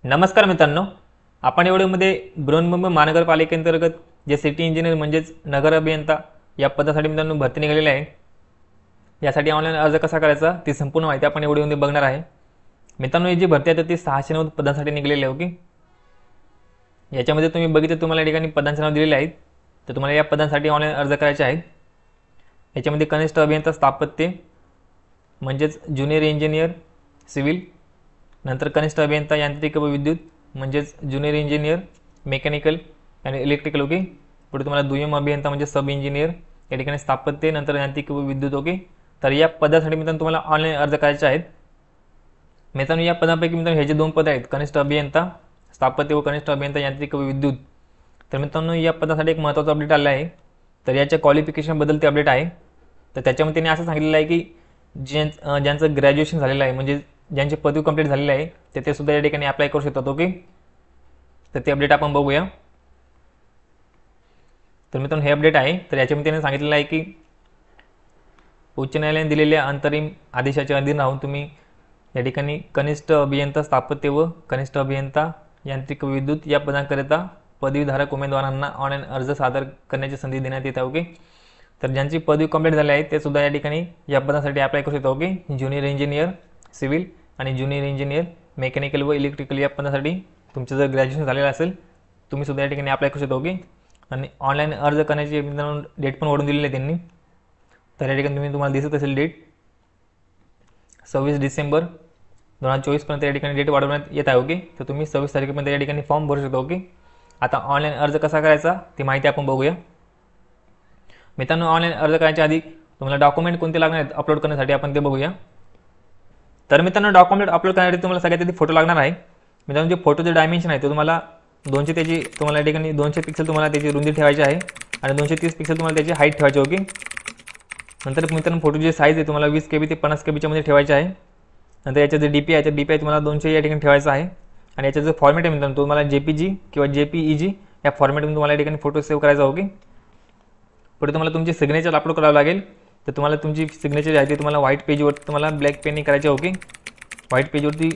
नमस्कार मित्रांनो, आपण या व्हिडिओमध्ये बृहन्मुंबई महानगरपालिकेअंतर्गत जे सिटी इंजिनियर म्हणजेच नगर अभियंता या पदासाठी मित्रांनो भरती निघालेली आहे। यासाठी ऑनलाईन अर्ज कसा करायचा ती संपूर्ण माहिती आपण या व्हिडिओमध्ये बघणार आहे। मित्रांनो, ही जी भरती आहे ती 690 पदांसाठी निघालेली आहे। ओके, याच्यामध्ये तुम्ही बघितलं तुम्हाला या ठिकाणी पदांचे नाव दिलेले आहेत, तर तुम्हाला या पदांसाठी ऑनलाईन अर्ज करायचे आहेत। याच्यामध्ये कनिष्ठ अभियंता स्थापत्य म्हणजेच ज्युनियर इंजिनियर सिव्हिल, नंतर कनिष्ठ अभियंता यांत्रिक व विद्युत म्हणजेच ज्युनियर इंजिनियर मेकॅनिकल आणि इलेक्ट्रिकल। ओके, पुढे तुम्हाला दुय्यम अभियंता म्हणजे सब इंजिनियर, या ठिकाणी स्थापत्य नंतर यांत्रिक व विद्युत। ओके, तर या पदासाठी मित्रांनो तुम्हाला ऑनलाईन अर्ज करायचे आहेत। मित्रांनो, या पदांपैकी मित्रांनो हे जे दोन पद आहेत, कनिष्ठ अभियंता स्थापत्य व कनिष्ठ अभियंता यांत्रिक व विद्युत, तर मित्रांनो या पदासाठी एक महत्त्वाचा अपडेट आला आहे। तर याच्या क्वालिफिकेशनबद्दल ते अपडेट आहे। तर त्याच्यामध्ये त्यांनी असं सांगितलेलं आहे की ज्यांचं ग्रॅज्युएशन झालेलं आहे म्हणजे ज्यांची पदवी कंप्लीट झालेली आहे ते सुद्धा या ठिकाणी अप्लाय करू शकतात। ओके, तर ते अपडेट आपण बघूया। तर मित्रांनो हे अपडेट आहे। तर याच्यामध्ये त्यांनी सांगितलेलं आहे की उच्च न्यायालयाने दिलेल्या अंतरिम आदेशाच्या अधीन राहून तुम्ही या ठिकाणी कनिष्ठ अभियंता स्थापत्य व कनिष्ठ अभियंता यांत्रिक विद्युत या पदांकरिता पदवीधारक उमेदवारांना ऑनलाईन अर्ज सादर करण्याची संधी देण्यात येते। ओके, तर ज्यांची पदवी कंप्लीट झाली आहे ते सुद्धा या ठिकाणी या पदासाठी अप्लाय करू शकतात। ओके, ज्युनियर इंजिनियर सिव्हिल आणि ज्युनियर इंजिनियर मेकॅनिकल व इलेक्ट्रिकल या पदासाठी तुमचं जर ग्रॅज्युएशन झालेलं असेल तुम्ही सुद्धा या ठिकाणी अप्लाय करू शकता। ओके, आणि ऑनलाईन अर्ज करण्याची डेट पण वाढवून दिलेली आहे त्यांनी। तर या ठिकाणी तुम्हाला दिसत असेल डेट 26 डिसेंबर 2024 पर्यंत या ठिकाणी डेट वाढवण्यात येत आहे। ओके, तर तुम्ही 26 तारखेपर्यंत या ठिकाणी फॉर्म भरू शकता। ओके, आता ऑनलाईन अर्ज कसा करायचा ती माहिती आपण बघूया। मित्रांनो, ऑनलाईन अर्ज करायच्या आधी तुम्हाला डॉक्युमेंट कोणते लागणार आहेत अपलोड करण्यासाठी आपण ते बघूया। तर मित्रांनो, डॉक्युमेंट अपलोड करण्यासाठी तुम्हाला सगळ्यात आधी फोटो लागणार आहे। मित्रांनो, जे फोटोचे डायमेन्शन आहे ते तुम्हाला 200 त्याची तुम्हाला या ठिकाणी 200 पिक्सल तुम्हाला त्याची रुंदी ठेवायची आहे आणि 230 पिक्सल तुम्हाला त्याची हाईट ठेवायची। ओके, नंतर मित्रांनो फोटोची साईज आहे तुम्हाला 20 KB ते 50 KB मध्ये ठेवायची आहे। नंतर याचं जे DP आहे ते DPI तुम्हाला 200 या ठिकाणी ठेवायचं आहे आणि याचा जो फॉर्मॅट आहे मित्रांनो तुम्हाला JPG किंवा JPEG या फॉर्मॅटमध्ये तुम्हाला या ठिकाणी फोटो सेव्ह करायचा। ओके, पुढे तुम्हाला तुमची सिग्नेचर अपलोड करावं लागेल। तर तुम्हाला तुमची सिग्नेचर आहे ती तुम्हाला व्हाईट पेजवरती तुम्हाला ब्लॅक पेनने करायची। ओके, व्हाईट पेजवरती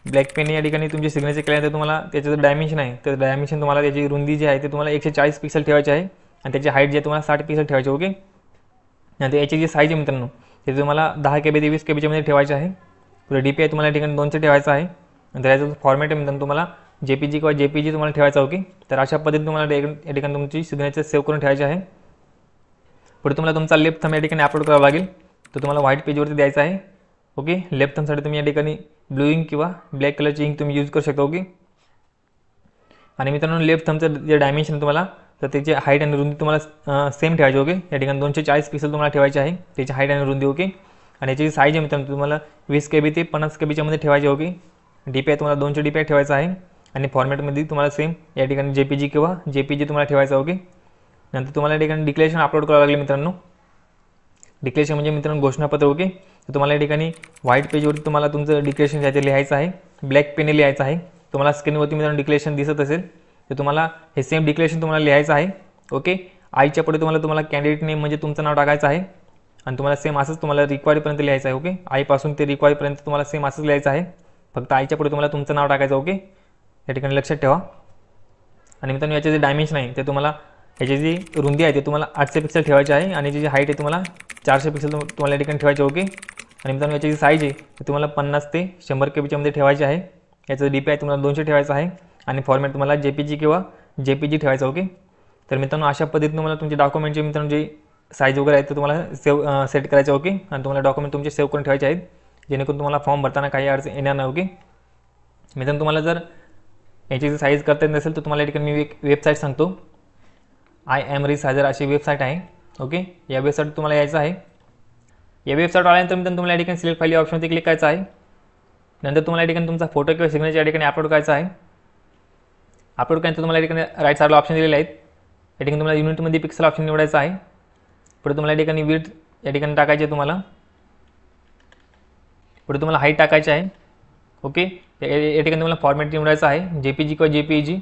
ब्लॅक पेनने या ठिकाणी तुमची सिग्नेचर केल्यानंतर तुम्हाला त्याचं जे डायमेन्शन आहे तर डायमेन्शन तुम्हाला त्याची रुंदी जी आहे ते तुम्हाला 140 पिक्सल ठेवायची आहे आणि त्याची हाईट जी आहे तुम्हाला 60 पिक्सल ठेवायची। ओके, नंतर याची जी साईज आहे मित्रांनो ते तुम्हाला 10 KB ते 20 KB मध्ये ठेवायचे आहे। पुढे DPI तुम्हाला या ठिकाणी 200 ठेवायचा आहे। नंतर याचा फॉर्मॅट आहे मित्रांनो तुम्हाला JPG किंवा JPG तुम्हाला ठेवायचा। ओके, तर अशा पद्धतीने तुम्हाला या ठिकाणी तुमची सिग्नेचर सेव्ह करून ठेवायची आहे। पुढे तुम्हाला तुमचा लेफ्ट थंब या ठिकाणी अपलोड करावा लागेल। तो तुम्हाला व्हाईट पेजवरती द्यायचा आहे। ओके, लेफ्ट थंबसाठी तुम्ही या ठिकाणी ब्लू इंक किंवा ब्लॅक कलरची इंक तुम्ही यूज करू शकता। ओके, आणि मित्रांनो लेफ्ट थंबचं जे डायमेन्शन तुम्हाला तर त्याची हाईट आणि रुंदी तुम्हाला सेम ठेवायची। ओके, या ठिकाणी 240 पिक्सल तुम्हाला ठेवायची आहे त्याची हाईट आणि रुंदी। ओके, आणि याची साईज आहे मित्रांनो तुम्हाला 20 KB ते 50 KB मध्ये ठेवायची। ओके, DPI तुम्हाला 200 DPI ठेवायचा आहे आणि फॉर्मॅटमध्ये तुम्हाला सेम या ठिकाणी JPG किंवा JPG तुम्हाला ठेवायचा। ओके, नंतर तुम्हाला या ठिकाणी डिक्लेरेशन अपलोड करावं लागेल मित्रांनो। डिक्लेरेशन म्हणजे मित्रांनो घोषणापत्र। ओके, तर तुम्हाला या ठिकाणी व्हाईट पेजवरती तुम्हाला तुमचं डिक्लेरेशन जे लिहायचं आहे ब्लॅक पेनने लिहायचं आहे। तुम्हाला स्क्रीनवरती मित्रांनो डिक्लेरेशन दिसत असेल तर तुम्हाला हे सेम डिक्लेरेशन तुम्हाला लिहायचं आहे। ओके, आईच्या पुढे तुम्हाला कॅन्डिडेट नेम म्हणजे तुमचं नाव टाकायचं आहे आणि तुम्हाला सेम असंच तुम्हाला रिक्वायर्डपर्यंत लिहायचं आहे। ओके, आईपासून ते रिक्वायर्डपर्यंत तुम्हाला सेम असंच लिहायचं आहे, फक्त आईच्या पुढे तुम्हाला तुमचं नाव टाकायचं। ओके, या ठिकाणी लक्षात ठेवा। आणि मित्रांनो याचे जे डायमेन्शन आहे ते तुम्हाला याची जी रुंदी आहे ते तुम्हाला 800 पिक्सल ठेवायची आहे आणि याची जी हाईट आहे तुम्हाला 400 पिक्सल तुम्हाला या ठिकाणी ठेवायची। ओके, आणि मित्रांनो याची जी साईज आहे ते तुम्हाला 50 ते 100 KB मध्ये ठेवायची आहे। याचं DPI तुम्हाला 200 ठेवायचं आहे आणि फॉर्मॅट तुम्हाला JPG किंवा JPG ठेवायचं। ओके, तर मित्रांनो अशा पद्धतीने तुम्हाला तुमचे डॉक्युमेंटचे मित्रांनो जे साईज वगैरे आहे ते तुम्हाला सेट करायचे। ओके, आणि तुम्हाला डॉक्युमेंट तुमचे सेव्ह करून ठेवायचे आहेत जेणेकरून तुम्हाला फॉर्म भरताना काही अडचण येणार नाही। ओके, मित्रांनो तुम्हाला जर याची जी साईज करता येत नसेल तर तुम्हाला या ठिकाणी मी एक वेबसाईट सांगतो, IAMResizer अशी वेबसाईट आहे। ओके, या वेबसाईट तुम्हाला यायचं आहे। या वेबसाईट आल्यानंतर मित्रांनो तुम्हाला या ठिकाणी सिलेक्ट फाईल या ऑप्शनवरती क्लिक करायचं आहे। नंतर तुम्हाला या ठिकाणी तुमचा फोटो किंवा सिग्नेचर या ठिकाणी अपलोड करायचा आहे। अपलोड केल्यानंतर तुम्हाला या ठिकाणी राईट साईडला ऑप्शन दिलेले आहेत। या ठिकाणी तुम्हाला युनिटमध्ये पिक्सल ऑप्शन निवडायचा आहे। पुढे तुम्हाला या ठिकाणी विड्थ या ठिकाणी टाकायची आहे तुम्हाला। पुढे तुम्हाला हाईट टाकायची आहे। ओके, या ठिकाणी तुम्हाला फॉर्मॅट निवडायचा आहे JPG किंवा JPEG।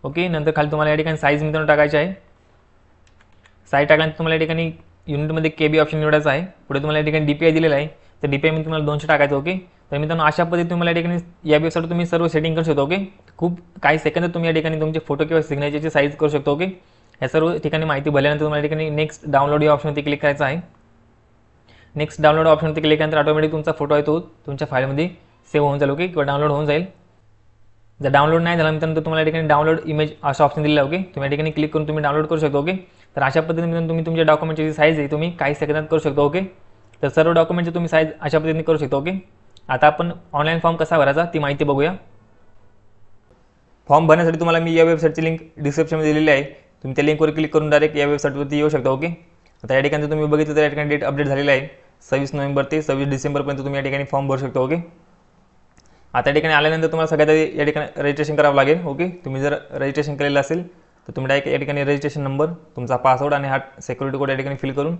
ओके, नंतर खाली तुम्हाला या ठिकाणी साईज मित्रांनो टाकायची आहे। साईज टाकल्यानंतर तुम्हाला या ठिकाणी युनिटमध्ये KB ऑप्शन निवडायचा आहे। पुढे तुम्हाला या ठिकाणी DPI दिलेला आहे तर DPI मध्ये तुम्हाला 200 टाकायचं। ओके, तर मित्रांनो अशा पद्धतीने तुम्हाला या ठिकाणी या वेबसाईटवर तुम्ही सर्व सेटिंग करू शकतो. ओके, खूप काही सेकंदात तुम्ही या ठिकाणी तुमचे फोटो किंवा सिग्नेचरची साईज करू शकतो. ओके, या सर्व ठिकाणी माहिती भरल्यानंतर तुम्हाला या ठिकाणी नेक्स्ट डाउनलोड या ऑप्शनवरती क्लिक करायचं आहे. नेक्स्ट डाउनलोड ऑप्शनवरती क्लिक केल्यानंतर ऑटोमॅटिक तुमचा फोटो आहे तो तुमच्या फाईलमध्ये सेव्ह होऊन जाईल. ओके, किंवा डाउनलोड होऊन जाईल. जर डाउनलोड नाही झाला मित्रांनो तर तुम्हाला या ठिकाणी डाउनलोड इमेज असा ऑप्शन दिलेला आहे. ओके, तुम्ही या ठिकाणी क्लिक करून तुम्ही डाउनलोड करू शकता. ओके, तर अशा पद्धतीने तुम्ही तुमच्या डॉक्युमेंटची साईज आहे तुम्ही काही सेकंदात करू शकता. ओके, तर सर्व डॉक्युमेंटची तुम्ही साईज अशा पद्धतीने करू शकता. ओके, आता आपण ऑनलाईन फॉर्म कसा भरायचा ती माहिती बघूया. फॉर्म भरण्यासाठी तुम्हाला मी या वेबसाईटची लिंक डिस्क्रिप्शनमध्ये दिलेली आहे. तुम्ही त्या लिंकवर क्लिक करून डायरेक्ट या वेबसाईटवरती येऊ शकता. ओके, आता या ठिकाणी तुम्ही बघितलं तर या ठिकाणी डेट अपडेट झालेला आहे. 26 नोव्हेंबर ते 26 डिसेंबरपर्यंत तुम्ही या ठिकाणी फॉर्म भरू शकता. ओके, आता या ठिकाणी आल्यानंतर तुम्हाला सगळ्यात आधी या ठिकाणी रजिस्ट्रेशन करावं लागेल. ओके, तुम्ही जर रजिस्ट्रेशन केलेलं असेल तर तुम्ही डायरेक्ट या ठिकाणी रजिस्ट्रेशन नंबर, तुमचा पासवर्ड आणि हा सिक्युरिटी कोड या ठिकाणी फिल करून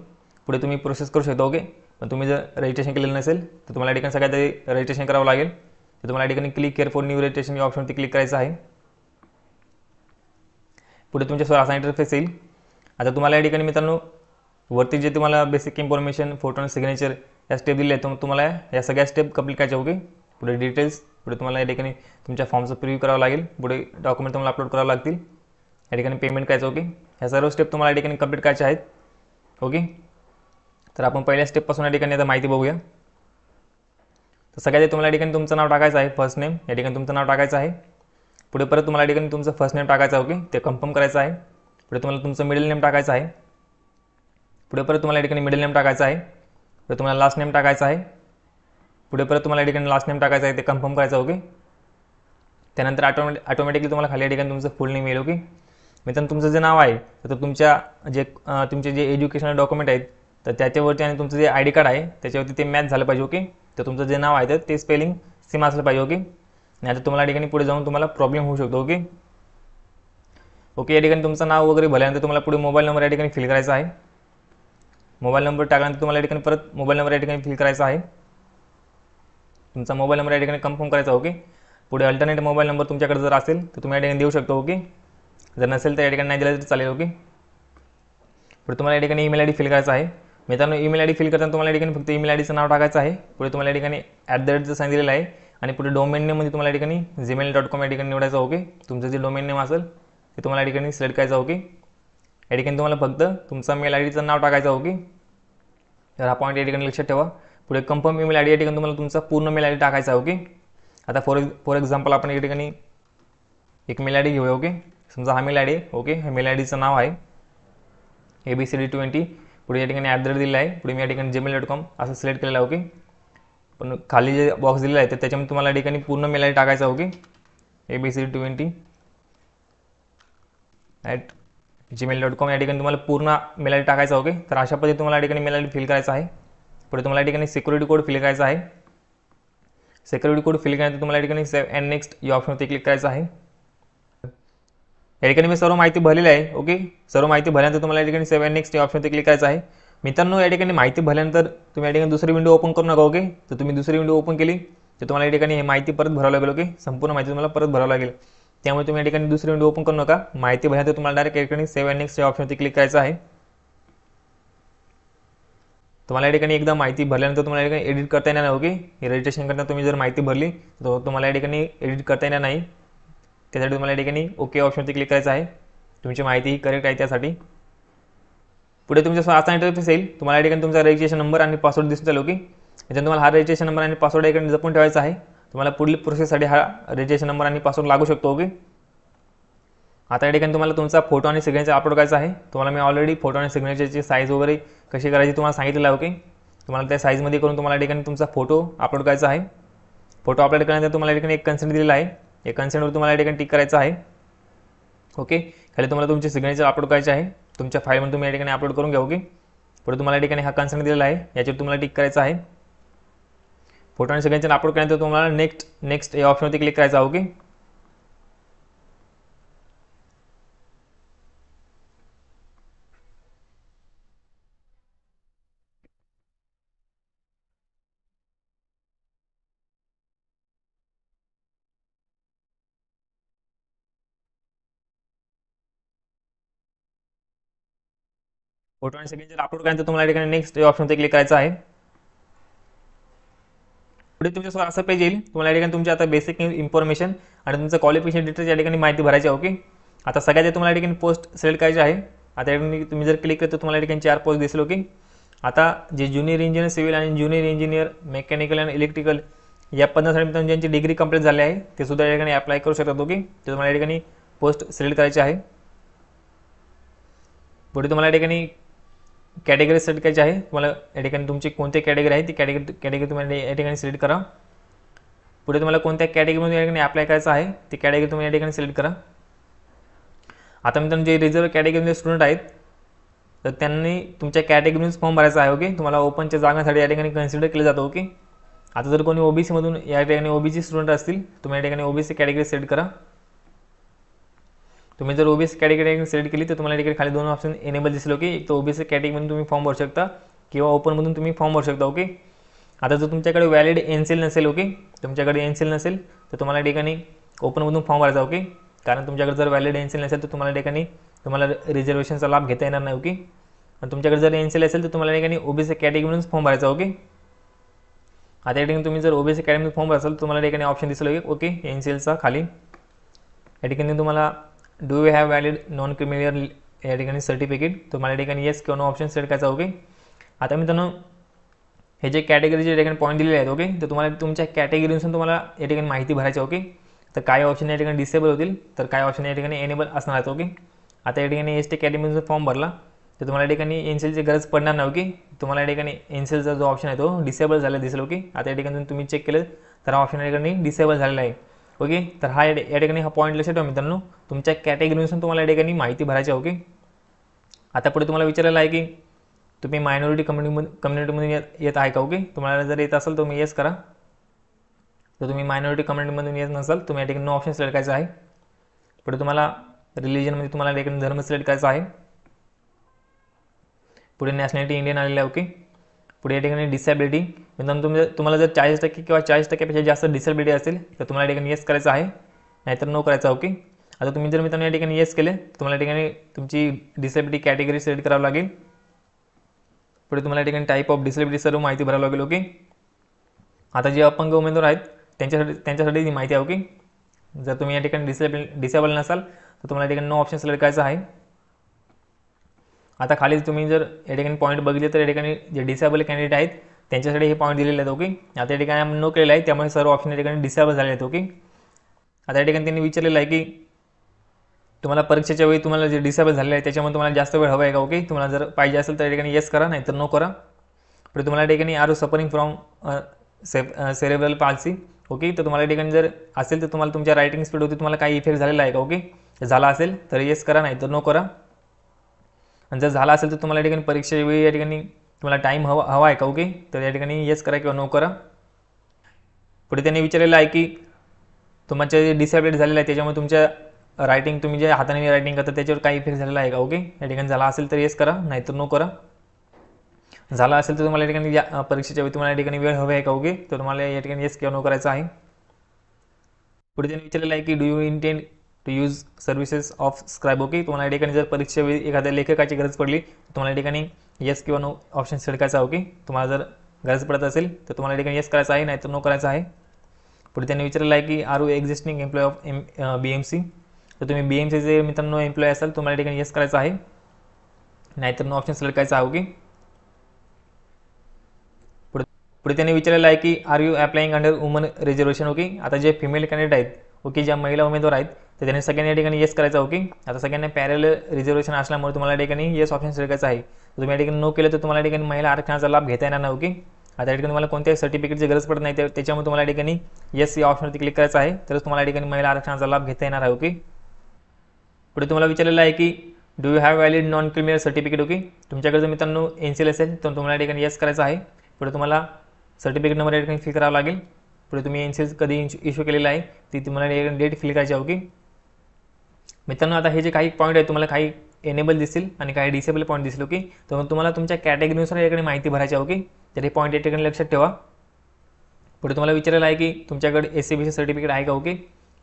पुढे तुम्ही प्रोसेस करू शकता. ओके, पण तुम्ही जर रजिस्ट्रेशन केलेलं नसेल तर तुम्हाला या ठिकाणी सगळ्यात आधी रजिस्ट्रेशन करावं लागेल. तर तुम्हाला या ठिकाणी click care for new registration या ऑप्शनवरती क्लिक करायचं आहे. पुढे तुमच्यासमोर असा इंटरफेस येईल. आता तुम्हाला या ठिकाणी मित्रांनो वरती जे तुम्हाला बेसिक इन्फॉर्मेशन, फोटो आणि सिग्नेचर या स्टेप दिले आहेत तुम्हाला या सगळ्या स्टेप कंप्लीट करायच्या. ओके, पुढे डिटेल्स, पुढे तुम्हाला या ठिकाणी तुमच्या फॉर्मचं प्रिव्ह्यू करावं लागेल. पुढे डॉक्युमेंट तुम्हाला अपलोड करावं लागतील. या ठिकाणी पेमेंट करायचं. ओके, ह्या सर्व स्टेप तुम्हाला या ठिकाणी कंप्लीट करायच्या आहेत. ओके, तर आपण पहिल्या स्टेपपासून या ठिकाणी आता माहिती बघूया. तर सगळ्यात तुम्हाला या ठिकाणी तुमचं नाव टाकायचं आहे. फर्स्ट नेम या ठिकाणी तुमचं नाव टाकायचं आहे. पुढे परत तुम्हाला या ठिकाणी तुमचं फर्स्ट नेम टाकायचं आहे. ओके, ते कन्फर्म करायचं आहे. पुढे तुम्हाला तुमचं मिडल नेम टाकायचं आहे. पुढे परत तुम्हाला या ठिकाणी मिडल नेम टाकायचं आहे. पुढे तुम्हाला लास्ट नेम टाकायचं आहे. पुढे परत तुम्हाला या ठिकाणी लास्ट नेम टाकायचं आहे, ते कन्फर्म करायचं. ओके, त्यानंतर ऑटोमॅटिकली तुम्हाला खाली या ठिकाणी तुमचं फुल नेम येईल. ओके, मित्रांनो तुमचं जे नाव आहे तर तुमच्या तुमचे जे एज्युकेशनल डॉक्युमेंट आहेत तर त्याच्यावरती आणि तुमचं जे ID कार्ड आहे त्याच्यावरती ते मॅच झालं पाहिजे. ओके, तर तुमचं जे नाव आहे तर ते स्पेलिंग सेम असलं पाहिजे. ओके, नाही तर तुम्हाला या ठिकाणी पुढे जाऊन तुम्हाला प्रॉब्लेम होऊ शकतो. ओके ओके, या ठिकाणी तुमचं नाव वगैरे भरल्यानंतर तुम्हाला पुढे मोबाईल नंबर या ठिकाणी फिल करायचा आहे. मोबाईल नंबर टाकल्यानंतर तुम्हाला या ठिकाणी परत मोबाईल नंबर या ठिकाणी फिल करायचा आहे. तुमचा मोबाईल नंबर या ठिकाणी कन्फर्म करायचा. ओके, पुढे अल्टरनेट मोबाईल नंबर तुमच्याकडे जर असेल तर तुम्ही या ठिकाणी देऊ शकता. ओके, जर नसेल तर या ठिकाणी नाही दिला तरी चालेल. ओके, पुढे तुम्हाला या ठिकाणी ईमेल ID फिल करायचा आहे. मित्रांनो ईमेल ID फिल करताना तुम्हाला या ठिकाणी फक्त ईमेल IDचं नाव टाकायचं आहे. पुढे तुम्हाला या ठिकाणी @ सांगितलेलं आहे आणि पुढे डोमेन नेममध्ये तुम्हाला या ठिकाणी gmail.com या ठिकाणी निवडायचं. ओके, तुमचं जे डोमेन नेम असेल ते तुम्हाला या ठिकाणी सिलेक्ट करायचं. ओके, या ठिकाणी तुम्हाला फक्त तुमचा मेल IDचं नाव टाकायचं. ओके, तर हा पॉईंट या ठिकाणी लक्षात ठेवा. पुढे कन्फर्म ईमेल ID या ठिकाणी तुम्हाला तुमचा पूर्ण मेल ID टाकायचा आहे. ओके, आता फॉर एक्झाम्पल आपण या ठिकाणी एक मेल ID घेऊया. ओके, समजा हा मेल ID आहे. ओके, हे मेल IDचं नाव आहे ABCD20. पुढे या ठिकाणी @ दिलेला आहे. पुढे मी या ठिकाणी gmail.com असं सिलेक्ट केलेलं आहे. ओके, पण खाली जे बॉक्स दिलेला आहे तर त्याच्यामध्ये तुम्हाला या ठिकाणी पूर्ण मेल ID टाकायचा. ओके, ABCD20@gmail.com या ठिकाणी तुम्हाला पूर्ण मेल ID टाकायचा. ओके, तर अशा पद्धतीने तुम्हाला या ठिकाणी मेल ID फिल करायचा आहे. पुढे तुम्हाला या ठिकाणी सिक्युरिटी कोड फिल करायचा आहे. सिक्युरिटी कोड फिल केल्यानंतर तुम्हाला या ठिकाणी सेव्ह अँड नेक्स्ट या ऑप्शनवरती क्लिक करायचं आहे. या ठिकाणी मी सर्व माहिती भरलेली आहे. ओके, सर्व माहिती भरल्यानंतर तुम्हाला या ठिकाणी सेव्ह अँड नेक्स्ट या ऑप्शनवरती क्लिक करायचं आहे. मित्रांनो या ठिकाणी माहिती भरल्यानंतर तुम्ही या ठिकाणी दुसरी विंडो ओपन करू नका. ओके, तर तुम्ही दुसरी विंडो ओपन केली तर तुम्हाला या ठिकाणी माहिती परत भरावं लागेल. ओके, संपूर्ण माहिती तुम्हाला परत भरावं लागेल. त्यामुळे तुम्ही या ठिकाणी दुसरी विंडो ओपन करू नका. माहिती भरल्यानंतर तुम्हाला डायरेक्ट या ठिकाणी सेव्ह अँड नेक्स्ट या ऑप्शनवरती क्लिक करायचं आहे. तुम्हाला या ठिकाणी एकदा माहिती भरल्यानंतर तुम्हाला या ठिकाणी एडिट करता येणार नाही. ओके, हे रजिस्ट्रेशन करताना तुम्ही जर माहिती भरली तर तुम्हाला या ठिकाणी एडिट करता येणार नाही. त्यासाठी तुम्हाला या ठिकाणी ओके ऑप्शनवरती क्लिक करायचं आहे. तुमची माहिती ही करेक्ट आहे त्यासाठी. पुढे तुमच्या असा इंटरफेस येईल. तुम्हाला या ठिकाणी तुमचा रजिस्ट्रेशन नंबर आणि पासवर्ड दिसून जाईल. ओके, याच्यात तुम्हाला हा रजिस्ट्रेशन नंबर आणि पासवर्ड या ठिकाणी जपून ठेवायचा आहे. तुम्हाला पुढील प्रोसेससाठी हा रजिस्ट्रेशन नंबर आणि पासवर्ड लागू शकतो. ओके, आता या ठिकाणी तुम्हाला तुमचा फोटो आणि सिग्नेचर अपलोड करायचा आहे. तुम्हाला मी ऑलरेडी फोटो आणि सिग्नेचरची साईज वगैरे कशी करायची तुम्हाला सांगितलेलं आहे. ओके, तुम्हाला त्या साईजमध्ये करून तुम्हाला या ठिकाणी तुमचा फोटो अपलोड करायचा आहे. फोटो अपलोड केल्यानंतर तुम्हाला या ठिकाणी एक कन्सेंट दिलेला आहे. या कन्सेंटवर तुम्हाला या ठिकाणी टिक करायचं आहे. ओके, खाली तुम्हाला तुमचे सिग्नेचर अपलोड करायचे आहे. तुमच्या फाईलमध्ये तुम्ही या ठिकाणी अपलोड करून घ्या. ओके, पुढे तुम्हाला या ठिकाणी हा कन्सेंट दिलेला आहे, याच्यावर तुम्हाला टिक करायचं आहे. फोटो आणि सिग्नेचर अपलोड केल्यानंतर तुम्हाला नेक्स्ट या ऑप्शनवरती क्लिक करायचं आहे. ओके, फोटो आणि सिग्नेचर अपलोड केल्यानंतर तुम्हाला या ठिकाणी नेक्स्ट या ऑप्शनवरती क्लिक करायचं आहे. पुढे तुमच्यासमोर असं पेज येईल. तुम्हाला या ठिकाणी तुमच्या आता बेसिक इन्फॉर्मेशन आणि तुमचं क्वालिफिकेशन डिटेल्स या ठिकाणी माहिती भरायची आहे. ओके, आता सगळ्यात आधी तुम्हाला या ठिकाणी पोस्ट सिलेक्ट करायची आहे. आता या ठिकाणी तुम्ही जर क्लिक केलं तर तुम्हाला या ठिकाणी 4 पोस्ट दिसेल. ओके, आता जे ज्युनियर इंजिनियर सिव्हिल आणि ज्युनियर इंजिनियर मेकॅनिकल आणि इलेक्ट्रिकल या पदांसाठी मित्रांनो ज्यांची डिग्री कंप्लीट झाली आहे ते सुद्धा या ठिकाणी अप्लाय करू शकतात. ओके, तर तुम्हाला या ठिकाणी पोस्ट सिलेक्ट करायची आहे. पुढे तुम्हाला या ठिकाणी कॅटेगरी सिलेक्ट करायची आहे. तुम्हाला या ठिकाणी तुमची कोणती कॅटेगरी आहे ती कॅटेगरी तुम्हाला या ठिकाणी सिलेक्ट करा. पुढे तुम्हाला कोणत्या कॅटेगरीमध्ये या ठिकाणी अप्लाय करायचं आहे ती कॅटेगरी तुम्ही या ठिकाणी सिलेक्ट करा. आता मित्रांनो जे रिझर्व कॅटेगरीमध्ये स्टुडंट आहेत तर त्यांनी तुमच्या कॅटेगरीमध्ये फॉर्म भरायचा आहे. ओके, तुम्हाला ओपनच्या जागांसाठी या ठिकाणी कन्सिडर केलं जातं. ओके, आता जर कोणी ओबीसीमधून या ठिकाणी ओबीसी स्टुडंट असतील तुम्ही या ठिकाणी ओबीसी कॅटेगरी सिलेक्ट करा. तुम्ही जर ओबीसी कॅटेगरी सिलेक्ट केली तर तुम्हाला या ठिकाणी खाली 2 ऑप्शन एनेबल दिसेल. ओके, एक तर ओबीसी कॅटेगरीमधून तुम्ही फॉर्म भरू शकता किंवा ओपनमधून तुम्ही फॉर्म भरू शकता. ओके, आता जर तुमच्याकडे व्हॅलिड एनसीएल नसेल, ओके तुमच्याकडे एनसीएल नसेल तर तुम्हाला या ठिकाणी ओपनमधून फॉर्म भरायचा. ओके, कारण तुमच्याकडे जर व्हॅलिड एनसीएल नसेल तर तुम्हाला या ठिकाणी तुम्हाला रिझर्वेशनचा लाभ घेता येणार नाही. ओके, आणि तुमच्याकडे जर एनसीएल असेल तर तुम्हाला या ठिकाणी ओबीसी कॅटेगरीमधून फॉर्म भरायचा. ओके, आता या ठिकाणी तुम्ही जर ओबीसी कॅटेगरीमध्ये फॉर्म भराल तर तुम्हाला या ठिकाणी ऑप्शन दिसेल. ओके, एनसीएलचा खाली या ठिकाणी तुम्हाला do you have valid non criminal या ठिकाणी सर्टिफिकेट तुम्हाला या ठिकाणी येस किंवा नो ऑप्शन सिलेक्ट करायचा. ओके, आता मित्रांनो हे जे कॅटेगरीचे या ठिकाणी पॉईंट दिलेले आहेत. ओके, तर तुम्हाला तुमच्या कॅटेगरीनुसार तुम्हाला या ठिकाणी माहिती भरायची. ओके, तर काही ऑप्शन या ठिकाणी डिसेबल होतील तर काही ऑप्शन या ठिकाणी एनेबल असणार आहेत. ओके, आता या ठिकाणी एस टी कॅटेगरीचा फॉर्म भरला तर तुम्हाला या ठिकाणी एनसीएलची गरज पडणार नाही. ओके, तुम्हाला या ठिकाणी एनसीएलचा जो ऑप्शन आहे तो डिसेबल झालेला दिसेल. ओके, आता या ठिकाणी तुम्ही चेक केलं तर हा ऑप्शन या ठिकाणी डिसेबल झालेला आहे. ओके, तर हा या ठिकाणी हा पॉईंट लक्षात ठेवा मित्रांनो, तुमच्या कॅटेगरीनुसार तुम्हाला या ठिकाणी माहिती भरायची. ओके, आता पुढे तुम्हाला विचारलेलं आहे की तुम्ही मायनॉरिटी कम्युनिटीमधून येत आहे का. ओके, तुम्हाला जर येत असेल तर तुम्ही येस करा. तर तुम्ही मायनॉरिटी कम्युनिटीमधून येत नसाल तुम्ही या ठिकाणी नो ऑप्शन सिलेक्ट करायचं आहे. पुढे तुम्हाला रिलिजनमध्ये तुम्हाला या ठिकाणी धर्म सिलेक्ट करायचा आहे. पुढे नॅशनॅलिटी इंडियन आलेलं आहे. ओके, पुढे या ठिकाणी डिसेबिलिटी मित्रांनो तुम्हाला जर 40% किंवा 40%पेक्षा जास्त डिसेबिलिटी असेल तर तुम्हाला या ठिकाणी येस करायचं आहे नाहीतर नो करायचं. ओके, आता तुम्ही जर मित्रांनो या ठिकाणी येस केले तुम्हाला या ठिकाणी तुमची डिसेबिलिटी कॅटेगरी सिलेक्ट करावं लागेल. पुढे तुम्हाला या ठिकाणी टाईप ऑफ डिसेबिलिटी सर्व माहिती भरावं लागेल. ओके, आता जे अपंग उमेदवार आहेत त्यांच्यासाठी ही माहिती आहे. ओके, जर तुम्ही या ठिकाणी डिसेबल नसाल तर तुम्हाला या ठिकाणी नो ऑप्शन सिलेक्ट करायचं आहे. आता खाली तुम्ही जर या ठिकाणी पॉईंट बघितले तर या ठिकाणी जे डिसेबल कॅन्डिडेट आहेत त्यांच्यासाठी हे पॉईंट दिलेले आहेत. ओके, आता या ठिकाणी आपण नो केलेलं आहे त्यामुळे सर्व ऑप्शन या ठिकाणी डिसेबल झालेले आहेत. ओके, आता या ठिकाणी त्यांनी विचारलेलं आहे की तुम्हाला परीक्षेच्या वेळी तुम्हाला जे डिसेबल झालेलं आहे त्याच्यामुळे तुम्हाला जास्त वेळ हवा आहे का. ओके, तुम्हाला जर पाहिजे असेल तर या ठिकाणी येस करा नाहीतर नो करा. पुढे तुम्हाला या ठिकाणी are you suffering from cerebral palsy. Okay, तर तुम्हाला या ठिकाणी जर असेल तर तुम्हाला तुमच्या रायटिंग स्पीड होती तुम्हाला काही इफेक्ट झालेला आहे का. ओके, झाला असेल तर येस करा नाहीतर नो करा. आणि जर झाला असेल तर तुम्हाला या ठिकाणी परीक्षेच्या वेळी या ठिकाणी तुम्हाला टाईम हवा आहे का. ओके, तर या ठिकाणी येस करा किंवा नो करा. पुढे त्यांनी विचारलेलं आहे की तुमच्या जे डिसेबिलिटी झालेलं आहे त्याच्यामुळे तुमच्या रायटिंग तुम्ही जे हाताने रायटिंग करता त्याच्यावर काही इफेक्ट झालेला आहे का. ओके, या ठिकाणी झाला असेल तर येस करा नाहीतर नो करा. झाला असेल तर तुम्हाला या ठिकाणी परीक्षेच्या वेळी तुम्हाला या ठिकाणी वेळ हवी आहे का. ओके, तर तुम्हाला या ठिकाणी येस किंवा नो करायचं आहे. पुढे त्यांनी विचारलेलं आहे की do you intend to use services of scribe. Okay, तुम्हाला या ठिकाणी जर परीक्षेच्या वेळी एखाद्या लेखकाची गरज पडली तर तुम्हाला या ठिकाणी येस किंवा नो ऑप्शन सिलेक्ट करायचा. ओके, तुम्हाला जर गरज पडत असेल तर तुम्हाला या ठिकाणी येस करायचं आहे नाहीतर नो करायचं आहे. पुढे त्यांनी विचारलेलं आहे की are you existing employ of BMC. तर तुम्ही BMCचे मित्रांनो एम्प्लॉय असाल तुम्हाला या ठिकाणी येस करायचं आहे नाहीतर नो ऑप्शन सिलेक्ट करायचं आहे. ओके, पुढे त्यांनी विचारलेलं आहे की are you applying under woman reservation. Okay, आता जे फिमेल कॅन्डिडेट आहेत ओके ज्या महिला उमेदवार आहेत तर त्यांनी सगळ्यांनी या ठिकाणी येस करायचं. ओके, आता सगळ्यांना पॅरल रिझर्वेशन असल्यामुळे तुम्हाला या ठिकाणी येस ऑप्शन सिलेक्ट करायचं आहे. तुम्ही या ठिकाणी नो केलं तर तुम्हाला या ठिकाणी महिला आरक्षणाचा लाभ घेता येणार नाही. ओके, आता या ठिकाणी तुम्हाला कोणत्याही सर्टिफिकेटची गरज पडत नाही त्याच्यामुळे तुम्हाला या ठिकाणी येस या ऑप्शनवरती क्लिक करायचं आहे तरच तुम्हाला या ठिकाणी महिला आरक्षणाचा लाभ घेता येणार आहे. ओके, पुढे तुम्हाला विचारलेलं आहे की do you have valid non criminal certificate. Okay, तुमच्याकडे जर मित्रांनो एनसीएल असेल तर तुम्हाला या ठिकाणी येस करायचं आहे. पुढे तुम्हाला सर्टिफिकेट नंबर या ठिकाणी फिल करावा लागेल. पुढे तुम्ही एनसीएल कधी इश्यू केलेला आहे ती तुम्हाला डेट फिल करायची आहे. ओके मित्रांनो, आता हे जे काही पॉईंट आहे तुम्हाला काही एनेबल दिसतील आणि काही डिसेबल पॉईंट दिसतील. ओके, तर तुम्हाला तुमच्या कॅटेगरीनुसार याकडे माहिती भरायची आहे. ओके, तर हे पॉईंट या ठिकाणी लक्षात ठेवा. पुढे तुम्हाला विचारलेलं आहे की तुमच्याकडे SCBC सर्टिफिकेट आहे का. ओके,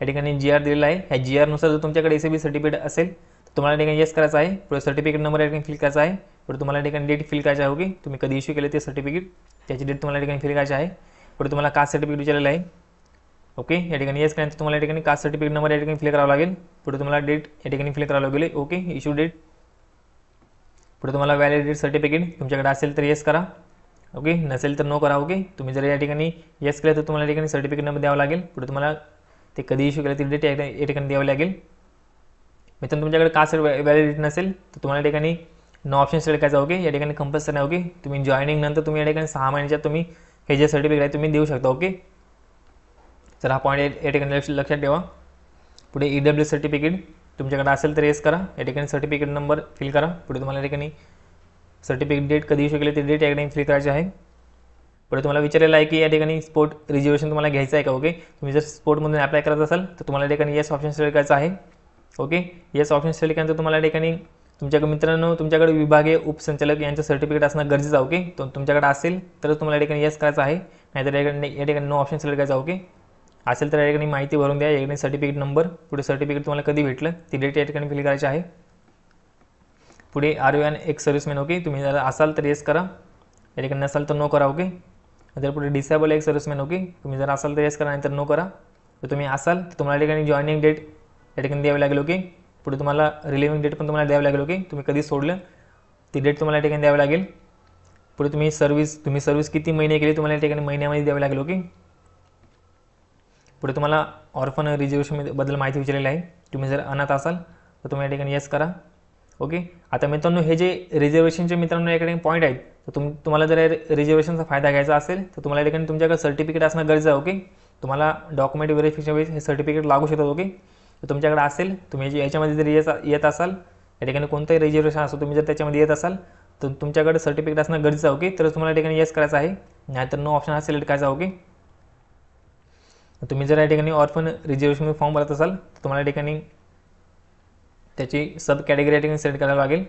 या ठिकाणी GR दिलेला आहे. ह्या GR नुसार जर तुमच्याकडे SCBC सर्टिफिकेट असेल तर तुम्हाला या ठिकाणी येस करायचं आहे. पुढे सर्टिफिकेट नंबर या ठिकाणी फिल करायचा आहे. पुढे तुम्हाला या ठिकाणी डेट फिल करायची आहे. ओके, तुम्ही कधी इश्यू केले ते सर्टिफिकेट त्याची डेट तुम्हाला या ठिकाणी फिल करायची आहे. पुढे तुम्हाला कास्ट सर्टिफिकेट विचारलेलं आहे. ओके, या ठिकाणी येस केल्यानंतर तुम्हाला या ठिकाणी कास्ट सर्टिफिकेट नंबर या ठिकाणी फिल करावा लागेल. पुढे तुम्हाला डेट या ठिकाणी फिल करावं लागेल. Okay, issue date. पुढे तुम्हाला व्हॅलिडेट सर्टिफिकेट तुमच्याकडे असेल तर येस करा. ओके, नसेल तर नो करा. ओके, तुम्ही जर या ठिकाणी येस केलं तर तुम्हाला या ठिकाणी सर्टिफिकेट नंबर द्यावा लागेल. पुढे तुम्हाला ते कधी इश्यू केलं ती डेट या ठिकाणी द्यावी लागेल. मित्रांनो, तुमच्याकडे कास्ट व्हॅलिडिटी नसेल तर तुम्हाला या ठिकाणी नो ऑप्शन सिलेक्ट करायचा. ओके, या ठिकाणी कंपल्सरी आहे. ओके, तुम्ही जॉईनिंग नंतर तुम्ही या ठिकाणी 6 महिन्याच्या तुम्ही हे जे सर्टिफिकेट आहे तुम्ही देऊ शकता. ओके, तर हा पॉईंट या ठिकाणी लक्षात ठेवा. पुढे EWS सर्टिफिकेट तुमच्याकडे असेल तर येस करा. या ठिकाणी सर्टिफिकेट नंबर फिल करा. पुढे तुम्हाला या ठिकाणी सर्टिफिकेट डेट कधी इश्यू केली ते डेट या ठिकाणी फिल करायची आहे. पुढे तुम्हाला विचारलेलं आहे की या ठिकाणी स्पोर्ट रिझर्वेशन तुम्हाला घ्यायचं आहे का. ओके, तुम्ही जर स्पोर्टमधून अप्लाय करत असाल तर तुम्हाला या ठिकाणी येस ऑप्शन सिलेक्ट करायचं आहे. ओके, येस ऑप्शन सिलेक्ट केल्यानंतर तुम्हाला या ठिकाणी तुमच्याकडे मित्रांनो तुमच्याकडे विभागीय उपसंचालक यांचं सर्टिफिकेट असणं गरजेचं आहे. ओके, तुमच्याकडे असेल तर तुम्हाला या ठिकाणी येस करायचं आहे, नाहीतर या ठिकाणी नो ऑप्शन सिलेक्ट करायचं. ओके, असेल तर या ठिकाणी माहिती भरून द्या. या ठिकाणी सर्टिफिकेट नंबर, पुढे सर्टिफिकेट तुम्हाला कधी भेटलं ती डेट या ठिकाणी फिल करायची आहे. पुढे are you an ex serviceman. Okay, तुम्ही जर असाल तर येस करा, या ठिकाणी नसाल तर नो करा. ओके, जर पुढे डिसेबल एक्स सर्व्हिसमॅन. ओके, तुम्ही जर असाल तर येस करा, नाहीतर नो करा. जर तुम्ही असाल तर तुम्हाला या ठिकाणी जॉईनिंग डेट या ठिकाणी द्यावी लागेल. ओके, पुढे तुम्हाला रिलिव्हिंग डेट पण तुम्हाला द्यावी लागेल. ओके, तुम्ही कधी सोडलं ती डेट तुम्हाला या ठिकाणी द्यावी लागेल. पुढे तुम्ही सर्व्हिस किती महिने केली तुम्हाला या ठिकाणी महिन्यामध्ये द्यावी लागेल. ओके, पुढे तुम्हाला ऑर्फन रिझर्वेशन बद्दल माहिती विचारलेली आहे. तुम्ही जर अनाथ असाल तर तुम्ही या ठिकाणी येस करा. ओके, आता मित्रांनो हे जे रिझर्वेशनचे मित्रांनो या ठिकाणी पॉईंट आहेत, तर तुम्हाला जर रिझर्वेशनचा फायदा घ्यायचा असेल तर तुम्हाला या ठिकाणी तुमच्याकडे सर्टिफिकेट असणं गरजेचं आहे. ओके, तुम्हाला डॉक्युमेंट व्हेरिफिकेशन वेळेस हे सर्टिफिकेट लागू शकतात. ओके, तर तुमच्याकडे असेल, तुम्ही याच्यामध्ये जर येत असाल, या ठिकाणी कोणतंही रिझर्वेशन असो तुम्ही जर त्याच्यामध्ये येत असाल तर तुमच्याकडे सर्टिफिकेट असणं गरजेचं आहे. ओके, तर तुम्हाला या ठिकाणी येस करायचं आहे, नाहीतर नो ऑप्शन हा सिलेक्ट करायचा. ओके, तुम्ही जर या ठिकाणी ऑर्फन रिझर्वेशन फॉर्म भरत असाल तर तुम्हाला या ठिकाणी त्याची सब कॅटेगरी या ठिकाणी सिलेक्ट करावं लागेल.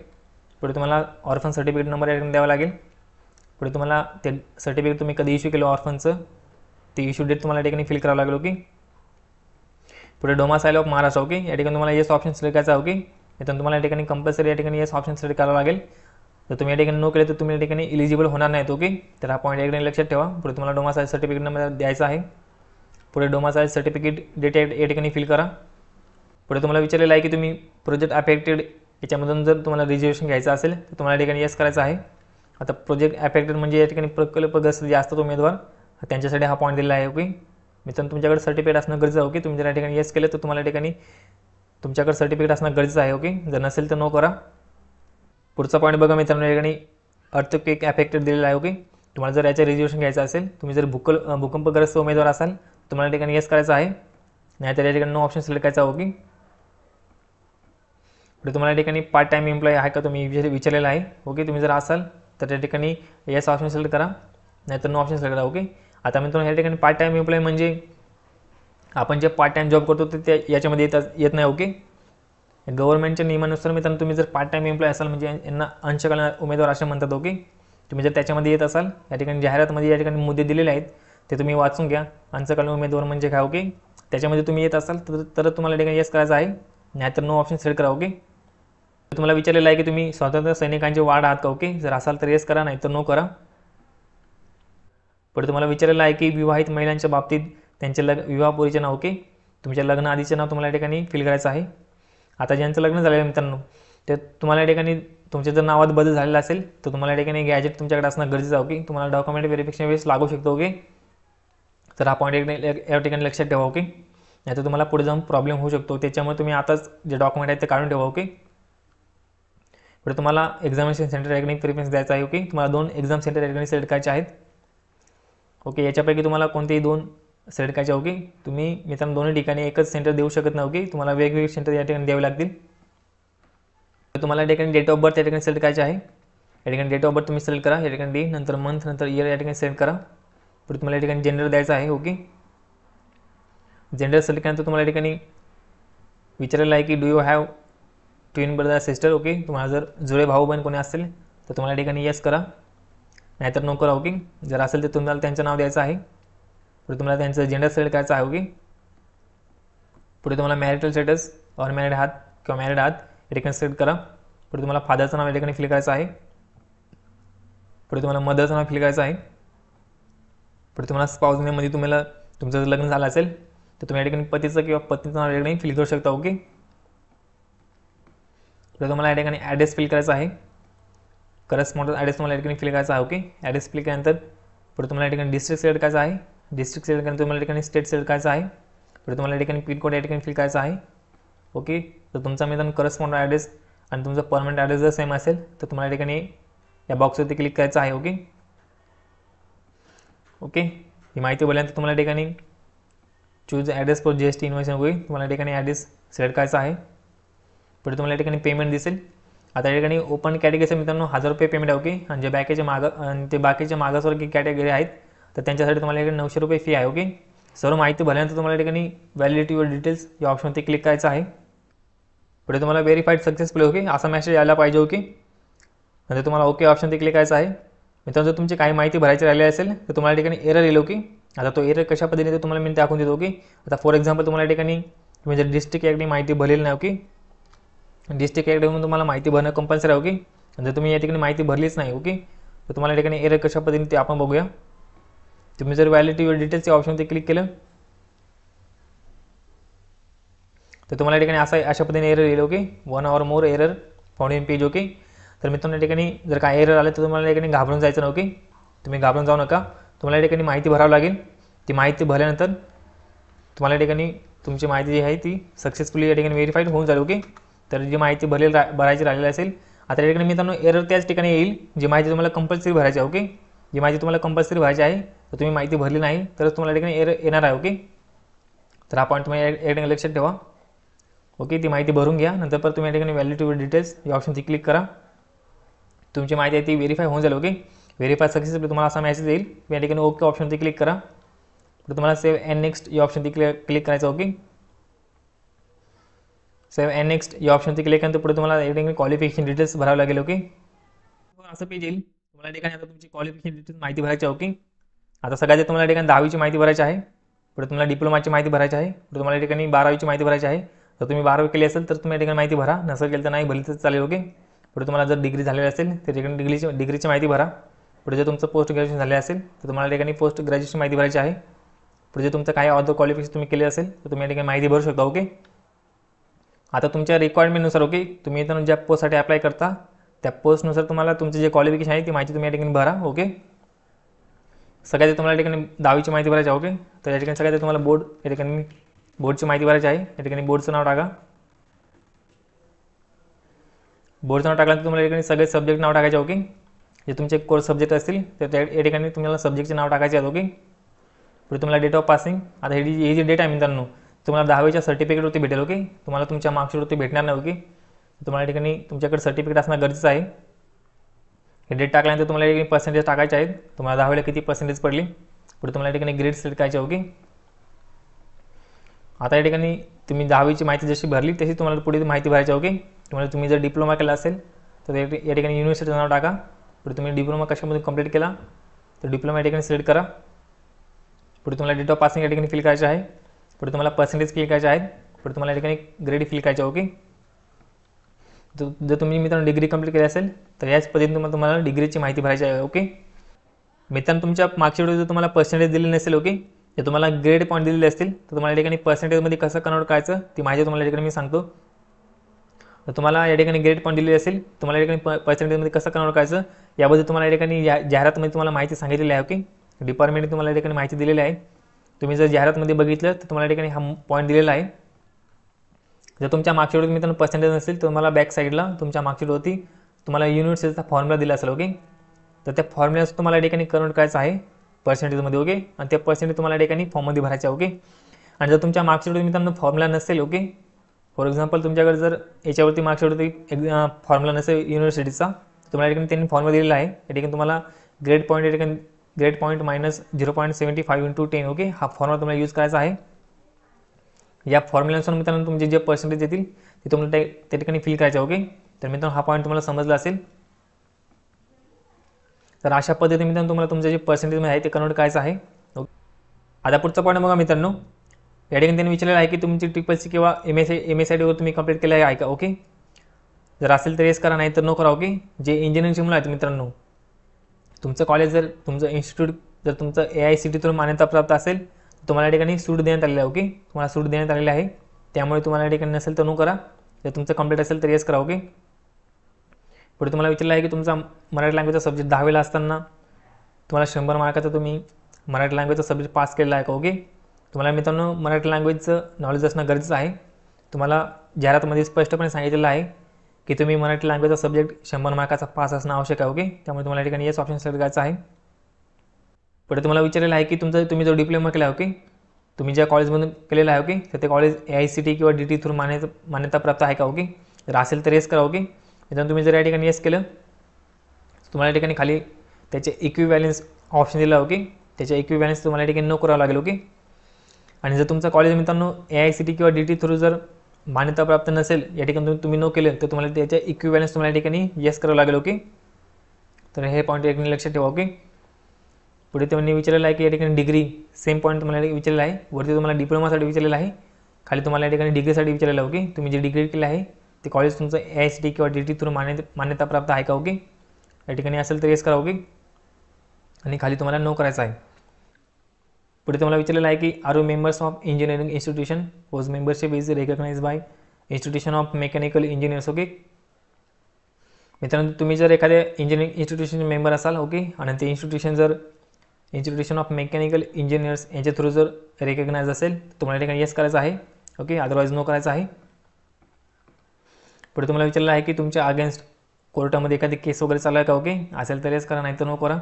पुढे तुम्हाला ऑर्फन सर्टिफिकेट नंबर या ठिकाणी द्यावा लागेल. पुढे तुम्हाला ते सर्टिफिकेट तुम्ही कधी इश्यू केलं ऑर्फनचं ते इश्यू डेट तुम्हाला या ठिकाणी फिल करावं लागेल. ओके, पुढे डोमासाईल ऑफ महाराष्ट्र. ओके, या ठिकाणी तुम्हाला येस ऑप्शन सिलेक्ट करायचा. ओके, मित्रांनो तुम्हाला या ठिकाणी कंपल्सरी या ठिकाणी येस ऑप्शन सिलेक्ट करावं लागेल. जर तुम्ही या ठिकाणी नो केले तर तुम्ही या ठिकाणी इलिजिबल होणार नाहीत. ओके, तर हा पॉईंट या ठिकाणी लक्षात ठेवा. पुढे तुम्हाला डोमासाईल सर्टिफिकेट नंबर द्यायचा आहे. पुढे डोमासाईल सर्टिफिकेट डेट या ठिकाणी फिल करा. पुढे तुम्हाला विचारलेलं आहे की तुम्ही प्रोजेक्ट अफेक्टेड याच्यामधून जर तुम्हाला रिझर्वेशन घ्यायचं असेल तर तुम्हाला या ठिकाणी येस करायचं आहे. आता प्रोजेक्ट अफेक्टेड म्हणजे या ठिकाणी प्रकल्पग्रस्त जे असतात उमेदवार त्यांच्यासाठी हा पॉईंट दिला आहे. ओके, मित्रांनो तुमच्याकडे सर्टिफिकेट असणं गरजेचं आहे. ओके, तुम्ही जर या ठिकाणी येस केलं तर तुम्हाला या ठिकाणी तुमच्याकडे सर्टिफिकेट असणं गरजेचं आहे. ओके, जर नसेल तर नो करा. पुढचा पॉईंट बघा मित्रांनो, या ठिकाणी अर्थक्वेक अफेक्टेड दिलेला आहे. ओके, तुम्हाला जर याचं रिझर्वेशन घ्यायचं असेल, तुम्ही जर भूकंपग्रस्त उमेदवार असाल तुम्हाला या ठिकाणी येस करायचं आहे, नाहीतर या ठिकाणी नो ऑप्शन सिलेक्ट करायचा. ओके, पुढे तुम्हाला या ठिकाणी पार्ट टाईम एम्प्लॉई आहे का तुम्ही विचारलेलं आहे. ओके, तुम्ही जर असाल तर त्या ठिकाणी येस ऑप्शन सिलेक्ट करा, नाहीतर नो ऑप्शन सिलेक्ट करा. ओके, आता मित्रांनो या ठिकाणी पार्ट टाईम एम्प्लॉई म्हणजे आपण जे पार्ट टाईम जॉब करतो ते याच्यामध्ये येत नाही. ओके, गव्हर्नमेंटच्या नियमानुसार मित्रांनो तुम्ही जर पार्ट टाईम एम्प्लॉय असाल म्हणजे यांना अंशकालीन उमेदवार असे म्हणतात. ओके, तुम्ही जर त्याच्यामध्ये येत असाल, या ठिकाणी जाहिरातमध्ये या ठिकाणी मुद्दे दिलेले आहेत ते तुम्ही वाचून घ्या. अंशकालीन उमेदवार म्हणजे काय. ओके, त्याच्यामध्ये तुम्ही येत असाल तर तुम्हाला या ठिकाणी येस करायचं आहे, नाहीतर नो ऑप्शन सिलेक्ट करा. ओके, तुम्हाला विचारलेलं आहे की तुम्ही स्वातंत्र्य सैनिकांचे वार्ड आहात का. ओके, जर असाल तर येस करा, नाहीतर नो करा. पुढे तुम्हाला विचारलेलं आहे की विवाहित महिलांच्या बाबतीत त्यांचे विवाहपूर्वीचे नाव. ओके, तुमच्या लग्न आधीचे नाव तुम्हाला या ठिकाणी फिल करायचं आहे. आता ज्यांचं लग्न झालेलं आहे मित्रांनो ते तुम्हाला या ठिकाणी तुमच्या जर नावात बदल झालेला असेल तर तुम्हाला या ठिकाणी गॅजेट तुमच्याकडे असणं गरजेचं आहे. ओके, तुम्हाला डॉक्युमेंट व्हेरिफिकेशन वेळेस लागू शकतो. ओके, तर हा पॉईंट या ठिकाणी लक्षात ठेवा. ओके, नाहीतर तुम्हाला पुढे जाऊन प्रॉब्लेम होऊ शकतो, त्याच्यामुळे तुम्ही आताच जे डॉक्युमेंट आहेत ते काढून ठेवा. ओके, पुढे तुम्हाला एक्झामिनेशन सेंटर या ठिकाणी प्रिफरन्स द्यायचा आहे. ओके, तुम्हाला 2 एक्झाम सेंटर या ठिकाणी सिलेक्ट करायचे आहेत. ओके, याच्यापैकी तुम्हाला कोणतेही 2 सिलेक्ट करायचे. ओके, तुम्ही मित्रांनो दोन्ही ठिकाणी एकच सेंटर देऊ शकत नाही. ओके, तुम्हाला वेगवेगळे सेंटर या ठिकाणी द्यावे लागतील. तुम्हाला या ठिकाणी डेट ऑफ बर्थ या ठिकाणी सिलेक्ट करायचे आहे. या ठिकाणी डेट ऑफ बर्थ तुम्ही सिलेक्ट करा, या ठिकाणी डे नंतर मंथ नंतर इयर या ठिकाणी सिलेक्ट करा. पुढे तुम्हाला या ठिकाणी जेंडर द्यायचं आहे. ओके, जेंडर सिलेक्ट केल्यानंतर तुम्हाला या ठिकाणी विचारलेलं आहे की do you have twin brother sister. Okay, तुम्हाला जर जुळे भाऊ बहीण कोणी असेल तर तुम्हाला या ठिकाणी येस करा, नाहीतर नो करा. ओके, जर असेल तर तुम्हाला त्यांचं नाव द्यायचं आहे. पुढे तुम्हाला त्यांचं जेंडर सिलेक्ट करायचं आहे. ओके, पुढे तुम्हाला मॅरिटल स्टेटस और मॅरिड आहात किंवा मॅरिड आहात या ठिकाणी सिलेक्ट करा. पुढे तुम्हाला फादरचं नाव या ठिकाणी फिल करायचं आहे. पुढे तुम्हाला मदरचं नाव फिल करायचं आहे. पुढे तुम्हाला स्पाउस नेममध्ये तुम्हाला तुमचं जर लग्न झालं असेल तर तुम्ही या ठिकाणी पतीचं किंवा पत्नीचं नाव या ठिकाणी फिल करू शकता. ओके. पुढे तुम्हाला या ठिकाणी ॲड्रेस फिल करायचा आहे. करस्पॉन्डन्स ॲड्रेस तुम्हाला या ठिकाणी फिल करायचा आहे. ओके. ॲड्रेस फिल केल्यानंतर पुढे तुम्हाला या ठिकाणी डिस्ट्रिक्ट सिलेक्ट करायचा आहे. डिस्ट्रिक्ट सिलेक्ट केल्यानंतर तुम्हाला या ठिकाणी स्टेट सिलेक्ट करायचा आहे. पुढे तुम्हाला या ठिकाणी पिनकोड या ठिकाणी फिल करायचा आहे. ओके. तर तुमचा मित्रांनो करस्पॉन्डन्स ॲड्रेस आणि तुमचा परमनंट ॲड्रेस जर सेम असेल तर तुम्हाला या ठिकाणी या बॉक्सवरती क्लिक करायचं आहे. ओके. ओके. ही माहिती बोलल्यानंतर तुम्हाला या ठिकाणी choose address for GST invoice होईल. तुम्हाला या ठिकाणी ॲड्रेस सिलेक्ट करायचा आहे. पुढे तुम्हाला या ठिकाणी पेमेंट दिसेल. आता या ठिकाणी ओपन कॅटेगरीचे मित्रांनो 1000 रुपये पेमेंट आहे. ओके. आणि जे बाकीचे मागासवर्गीय कॅटेगरी आहेत तर त्यांच्यासाठी तुम्हाला या ठिकाणी 900 रुपये फी आहे. ओके. सर्व माहिती भरल्यानंतर तुम्हाला या ठिकाणी व्हॅलिडिटी युअर डिटेल्स या ऑप्शनवरती क्लिक करायचं आहे. पुढे तुम्हाला व्हेरीफाईड सक्सेसफुल. ओके असा मेसेज यायला पाहिजे. ओके. नंतर तुम्हाला ओके ऑप्शनवरती क्लिक करायचं आहे. मित्रांनो जर तुमची काही माहिती भरायची राहिली असेल तर तुम्हाला या ठिकाणी एरर येईल. ओके. आता तो एरर कशा पद्धतीने तुम्हाला मी दाखवून देतो. ओके. आता फॉर एक्झाम्पल तुम्हाला या ठिकाणी तुम्ही जर डिस्ट्रिक्ट ॲक्टनी माहिती भरलेली नाही. ओके. डिस्ट्रिक्ट ॲक्टमधून तुम्हाला माहिती भरणं कंपल्सरी आहे. ओके. जर तुम्ही या ठिकाणी माहिती भरलीच नाही. ओके. तर तुम्हाला या ठिकाणी एरर कशा पद्धतीने ते आपण बघूया. तुम्ही जर व्हॅलिडिटी युअर डिटेल्स या ऑप्शनवरती क्लिक केलं तर तुम्हाला या ठिकाणी अशा पद्धतीने एरर येईल. Okay. 1 or more error found in page. Okay. तर मित्रांनो या ठिकाणी जर काय एरर आलं तर तुम्हाला या ठिकाणी घाबरून जायचं नाही. ओके. तुम्ही घाबरून जाऊ नका. तुम्हाला या ठिकाणी माहिती भरावी लागेल. ती माहिती भरल्यानंतर तुम्हाला या ठिकाणी तुमची माहिती जी आहे ती सक्सेसफुली या ठिकाणी व्हेरीफाईड होऊन जाईल. ओके. तर जी माहिती भरायची राहिलेली असेल आता या ठिकाणी मित्रांनो एरर त्याच ठिकाणी येईल जी माहिती तुम्हाला कंपल्सरी भरायची आहे. ओके. जी माहिती तुम्हाला कंपल्सरी भरायची आहे तर तुम्ही माहिती भरली नाही तरच तुम्हाला या ठिकाणी एरर येणार आहे. ओके. तर हा पॉईंट तुम्ही या ठिकाणी लक्षात ठेवा. ओके. ती माहिती भरून घ्या. नंतर परत तुम्ही या ठिकाणी व्हॅलिडिटी डिटेल्स या ऑप्शनवरती क्लिक करा. तुमची माहिती आहे ती व्हेरीफाय होऊन जाईल. ओके. व्हेरीफाय सक्सेसफुली तुम्हाला असा मेसेज येईल. या ठिकाणी ओके ऑप्शनवरती क्लिक करा. तर तुम्हाला सेव्ह अँड नेक्स्ट या ऑप्शनवरती क्लिक करायचं. ओके. सेव्ह अँड नेक्स्ट या ऑप्शनवरती क्लिक केल्यानंतर पुढे तुम्हाला या ठिकाणी क्वालिफिकेशन डिटेल्स भरावं लागेल. ओके. असं पेज येईल. तुम्हाला या ठिकाणी आता तुमची क्वालिफिकेशन डिटेल्स माहिती भरायची आहे. ओके. आता सगळ्यात तुम्हाला या ठिकाणी 10वीची माहिती भरायची आहे. पुढे तुम्हाला डिप्लोमाची माहिती भरायची आहे. पुढे तुम्हाला या ठिकाणी 12वीची माहिती भरायची आहे. तर तुम्ही 12वी केली असेल तर तुम्ही या ठिकाणी माहिती भरा. नसेल केलं तर नाही भरली तर चालेल. ओके. पुढे तुम्हाला जर डिग्री झालेली असेल तर ठिकाणी डिग्रीची माहिती भरा. पुढे जर तुमचं पोस्ट ग्रॅज्युएशन झाले असेल तर तुम्हाला या ठिकाणी पोस्ट ग्रॅज्युएशन माहिती भरायची आहे. पुढे जर तुमचं काही अदर क्वालिफिकेशन तुम्ही केले असेल तर तुम्ही या ठिकाणी माहिती भरू शकता. ओके. आता तुमच्या रिक्वायरमेंटनुसार ओके तुम्ही इथं ज्या पोस्टसाठी अप्लाय करता त्या पोस्टनुसार तुम्हाला तुमचे जे क्वालिफिकेशन आहे ती माहिती तुम्ही या ठिकाणी भरा. ओके. सगळ्यात तुम्हाला या ठिकाणी 10वीची माहिती भरायची आहे. ओके. तर या ठिकाणी सगळ्यात तुम्हाला बोर्ड या ठिकाणी बोर्डची माहिती भरायची आहे. या ठिकाणी बोर्डचं नाव टाका. बोर्डचं नाव टाकल्यानंतर तुम्हाला या ठिकाणी सगळे सब्जेक्ट नाव टाकायचे. ओके. जे तुमचे कोर्स सब्जेक्ट असतील तर या ठिकाणी तुम्हाला सब्जेक्टचे नाव टाकायचे आहेत. ओके. पुढे तुम्हाला डेट ऑफ पासिंग आता ही जी डेट आहे मित्रांनो तुम्हाला 10वीच्या सर्टिफिकेटवरती भेटेल. ओके. तुम्हाला तुमच्या मार्कशीटवरती भेटणार नाही. ओके. तुम्हाला या ठिकाणी तुमच्याकडे सर्टिफिकेट असणं गरजेचं आहे. हे डेट टाकल्यानंतर तुम्हाला या ठिकाणी पर्सेंटेज टाकायचे आहेत. तुम्हाला 10वीला किती पर्सेंटेज पडली. पुढे तुम्हाला या ठिकाणी ग्रेड सिलेक्ट करायचे. ओके. आता या ठिकाणी तुम्ही 10वीची माहिती जशी भरली तशी तुम्हाला पुढे माहिती भरायची. ओके. तुम्ही जर डिप्लोमा केला असेल तर या ठिकाणी युनिव्हर्सिटीचं नाव टाका. पुढे तुम्ही डिप्लोमा कशामध्ये कंप्लीट केला तर डिप्लोमा या ठिकाणी सिलेक्ट करा. पुढे तुम्हाला डेट ऑफ पासिंग या ठिकाणी फिल करायचे आहे. पुढे तुम्हाला पर्सेंटेज फिल करायचे आहेत. पुढे तुम्हाला या ठिकाणी ग्रेड फिल करायचे. ओके. जर तुम्ही मित्रांनो डिग्री कंप्लीट केली असेल तर याच पद्धतीने तुम्हाला डिग्रीची माहिती भरायची आहे. ओके. मित्रांनो तुमच्या मार्कशीटवर जर तुम्हाला पर्सेंटेज दिलेली नसेल ओके जर तुम्हाला ग्रेड पॉईंट दिलेले असतील तर तुम्हाला या ठिकाणी पर्सेंटेजमध्ये कसं कन्वर्ट करायचं ती माहिती तुम्हाला या ठिकाणी मी सांगतो. तर तुम्हाला या ठिकाणी ग्रेड पॉईंट दिलेली असेल तुम्हाला या ठिकाणी पर्सेंटेजमध्ये कसं कन्वर्ट करायचं याबद्दल तुम्हाला या ठिकाणी जाहिरातमध्ये तुम्हाला माहिती सांगितलेली आहे. ओके. डिपार्टमेंटने तुम्हाला या ठिकाणी माहिती दिलेली आहे. तुम्ही जर जाहिरातमध्ये बघितलं तर तुम्हाला या ठिकाणी हा पॉईंट दिलेला आहे. जर तुमच्या मार्कशीटवर मित्रांनो पर्सेंटेज नसेल तर तुम्हाला बॅक साईडला तुमच्या मार्कशीटवरती तुम्हाला युनिव्हर्सिटीचा फॉर्म्युला दिला असेल. ओके. तर त्या फॉर्म्युल्याचं तुम्हाला या ठिकाणी कन्वर्ट करायचं आहे पर्सेंटेजमध्ये. ओके. आणि त्या पर्सेंटेज तुम्हाला या ठिकाणी फॉर्ममध्ये भरायचे. ओके. आणि जर तुमच्या मार्कशीटवर मित्रांनो फॉर्म्युला नसेल ओके फॉर एक्झाम्पल तुमच्याकडे जर याच्यावरती मार्कशीटवरती फॉर्म्युला नसेल युनिव्हर्सिटीचा तुम्हाला या ठिकाणी त्यांनी फॉर्म्युला दिलेला आहे. या ठिकाणी तुम्हाला ग्रेड पॉईंट या ठिकाणी ग्रेड पॉईंट मायनस 0.75 × 10 ओके हा फॉर्म्युला तुम्हाला यूज करायचा आहे. या फॉर्म्युल्यानुसार मित्रांनो तुमचे जे पर्सेंटेज येतील ते तुम्हाला त्या ठिकाणी फिल करायचे. ओके. तर मित्रांनो हा पॉईंट तुम्हाला समजला असेल. तर अशा पद्धतीने मित्रांनो तुम्हाला तुमचं जे पर्सेंटेज आहे ते कन्वर्ट करायचं आहे. आता पुढचा पॉईंट बघा मित्रांनो या ठिकाणी त्यांनी विचारलेलं आहे की तुमची ट्रिपल-सी किंवा MSIDवर तुम्ही कंप्लीट केलं आहे का. ओके. जर असेल तर येस करा नाही तर नो करा. ओके. जे इंजिनिअरिंगची मुलं आहेत मित्रांनो तुमचं कॉलेज जर तुमचं इन्स्टिट्यूट जर तुमचं AICTE थ्रू मान्यता प्राप्त असेल तर तुम्हाला या ठिकाणी सूट देण्यात आलेली आहे. ओके, तुम्हाला सूट देण्यात आलेली आहे, त्यामुळे तुम्हाला या ठिकाणी नसेल तर नो करा. जर तुमचं कंप्लीट असेल तर येस करा. ओके, पुढे तुम्हाला विचारलं आहे की तुमचा मराठी लँग्वेजचा सब्जेक्ट 10वीला असताना तुम्हाला 100 मार्काचा तुम्ही मराठी लँग्वेजचा सब्जेक्ट पास केलेला आहे का. ओके, तुम्हाला मित्रांनो मराठी लँग्वेजचं नॉलेज असणं गरजेचं आहे. तुम्हाला जाहिरातमध्ये स्पष्टपणे सांगितलेलं आहे की तुम्ही मराठी लँग्वेजचा सब्जेक्ट 100 मार्काचा पास असणं आवश्यक आहे. ओके, त्यामुळे तुम्हाला या ठिकाणी येस ऑप्शन सिलेक्ट करायचं आहे. पुढे तुम्हाला विचारलेलं आहे की तुम्ही जो डिप्लोमा केला आहे, ओके, तुम्ही ज्या कॉलेजमधून केलेला आहे, ओके, तर ते कॉलेज AICTE किंवा DT थ्रू मान्यता प्राप्त आहे का. ओके, जर असेल तर येस करा. ओके, मित्रांनो तुम्ही जर या ठिकाणी येस केलं तुम्हाला या ठिकाणी खाली त्याचे इक्विव्हॅलन्स ऑप्शन दिला. ओके, त्याचे इक्विव्हॅलन्स तुम्हाला या ठिकाणी नो करावं लागेल. ओके, आणि जर तुमचा कॉलेज मित्रांनो AICTE किंवा DT थ्रू जर मान्यता प्राप्त नसेल, या ठिकाणी तुम्ही नो केलं तर तुम्हाला त्याच्या इक्विव्हॅलन्स तुम्हाला या ठिकाणी येस करावं लागेल. ओके, तर हे पॉईंट या ठिकाणी लक्षात ठेवा. ओके, पुढे त्यांनी विचारलेलं आहे की या ठिकाणी डिग्री सेम पॉईंट तुम्हाला विचारलेला आहे. वरती तुम्हाला डिप्लोमासाठी विचारलेलं आहे, खाली तुम्हाला या ठिकाणी डिग्रीसाठी विचारलेलं आहे. ओके, तुम्ही जे डिग्री केलं आहे ते कॉलेज तुमचं AICTE किंवा DT थ्रू मान्यता प्राप्त आहे का. ओके, या ठिकाणी असेल तर येस करा. ओके, आणि खाली तुम्हाला नो करायचं आहे. पुढे तुम्हाला विचारलेलं आहे की are you members of engineering institution whose membership is recognize by institution of mechanical engineers. Okay, मित्रांनो तुम्ही जर एखाद्या इंजिनिअरिंग इन्स्टिट्यूशनचे मेंबर असाल, ओके, आणि ते इन्स्टिट्यूशन जर इन्स्टिट्यूशन ऑफ मेकॅनिकल इंजिनियर्स यांच्या थ्रू जर रिकग्नाइज असेल तर तुम्हाला ठिकाणी येस करायचं आहे. ओके, अदरवाईज नो करायचं आहे. पुढे तुम्हाला विचारलं आहे की तुमच्या अगेन्स्ट कोर्टामध्ये एखादी केस वगैरे चालू आहे का. ओके, असेल तर येस करा, नाही तर नो करा.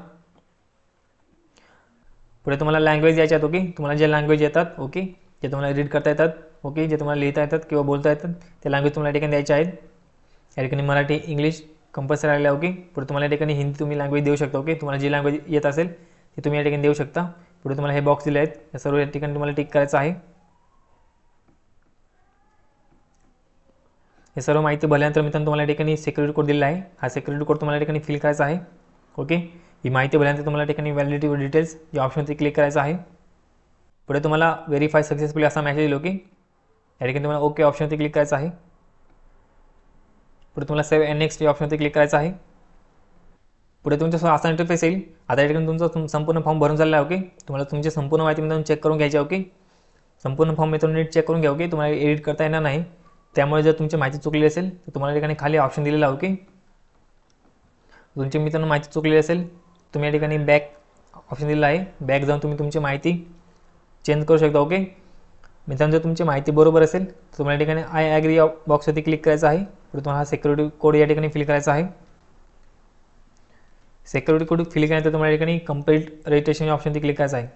पुढे तुम्हाला लँग्वेज यायच्यात. ओके, तुम्हाला जे लँग्वेज येतात, ओके, जे तुम्हाला रीड करता येतात, ओके, जे तुम्हाला लिहिता येतात किंवा बोलता येतात ते लँग्वेज तुम्हाला ठिकाणी द्यायचे आहेत. या ठिकाणी मराठी, इंग्लिश कंपल्सरी आलेलं आहे. ओके, पुढे तुम्हाला या ठिकाणी हिंदी तुम्ही लँग्वेज देऊ शकता. ओके, तुम्हाला जी लँग्वेज येत असेल ते तुम्ही या ठिकाणी देऊ शकता. पुढे तुम्हाला हे बॉक्स दिले आहेत, या सर्व या ठिकाणी तुम्हाला टिक करायचं आहे. हे सर्व माहिती भरल्यानंतर मित्रांनो तुम्हाला या ठिकाणी सिक्युरिटी कोड दिलेला आहे. हा सिक्युरिटी कोड तुम्हाला या ठिकाणी फिल करायचा आहे. ओके, ही माहिती भरल्यानंतर तुम्हाला ठिकाणी व्हॅलिडिटी व डिटेल्स या ऑप्शनवरती क्लिक करायचं आहे. पुढे तुम्हाला व्हेरीफाय सक्सेसफुली असा मेसेज येईल. ओके, या ठिकाणी तुम्हाला ओके ऑप्शनवरती क्लिक करायचं आहे. पुढे तुम्हाला सेव्ह अँड नेक्स्ट या ऑप्शनवरती क्लिक करायचं आहे. पुढे तुमच्या असा इंटरफेस येईल. आता या ठिकाणी तुमचा संपूर्ण फॉर्म भरून झाला आहे. ओके, तुम्हाला तुमची संपूर्ण माहिती मित्रांनो चेक करून घ्यायची. ओके, संपूर्ण फॉर्म मित्रांनो नीट चेक करून घ्या. ओके, तुम्हाला एडिट करता येणार नाही, त्यामुळे जर तुमची माहिती चुकली असेल तर तुम्हाला या ठिकाणी खाली ऑप्शन दिलेला आहे. ओके, तुमची मित्रांनो माहिती चुकली असेल तुम्ही या ठिकाणी बॅक ऑप्शन दिलेला आहे. बॅक जाऊन तुम्ही तुमची माहिती चेंज करू शकता. ओके, मित्रांनो जर तुमची माहिती बरोबर असेल तर तुम्हाला या ठिकाणी आय ॲग्री या बॉक्सवरती क्लिक करायचं आहे. पुढे तुम्हाला हा सिक्युरिटी कोड या ठिकाणी फिल करायचा आहे. सिक्युरिटी कोड फिल केल्यानंतर तुम्हाला या ठिकाणी कंप्लीट रजिस्ट्रेशन या ऑप्शनवरती क्लिक करायचं आहे.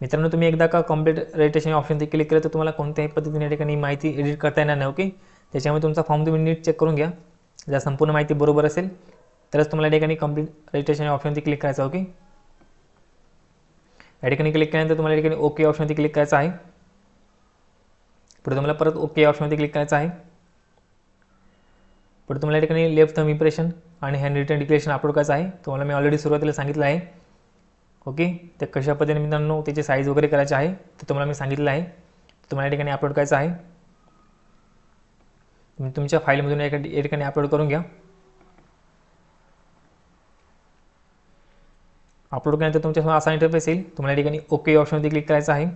मित्रांनो तुम्ही एकदा का कंप्लीट रजिस्ट्रेशन ऑप्शनवरती क्लिक केलं तर तुम्हाला कोणत्याही पद्धतीने या ठिकाणी माहिती एडिट करता येणार नाही. ओके, त्याच्यामुळे तुमचा फॉर्म तुम्ही नीट चेक करून घ्या. जर संपूर्ण माहिती बरोबर असेल तरच तुम्हाला या ठिकाणी कंप्लीट रजिस्ट्रेशन ऑप्शनवरती क्लिक करायचं. ओके, या ठिकाणी क्लिक केल्यानंतर तुम्हाला या ठिकाणी ओके ऑप्शनवरती क्लिक करायचं आहे. पुढे तुम्हाला परत ओके ऑप्शनवरती क्लिक करायचं आहे. पुढे तुम्हाला या ठिकाणी लेफ्ट थंब इम्प्रेशन आणि हँड रिटन डिक्लेरेशन अपलोड करायचं आहे. तुम्हाला मी ऑलरेडी सुरुवातीला सांगितलं आहे. ओके, ते कशा पद्धतीने मित्रांनो त्याची साईज वगैरे करायची आहे ते तुम्हाला मी सांगितलं आहे. तुम्हाला या ठिकाणी अपलोड करायचं आहे. तुम्ही तुमच्या फाईलमधून या ठिकाणी अपलोड करून घ्या. अपलोड केल्यानंतर तुमच्यासमोर असा इंटरफेस येईल. तुम्हाला या ठिकाणी ओके ऑप्शनवरती क्लिक करायचं आहे.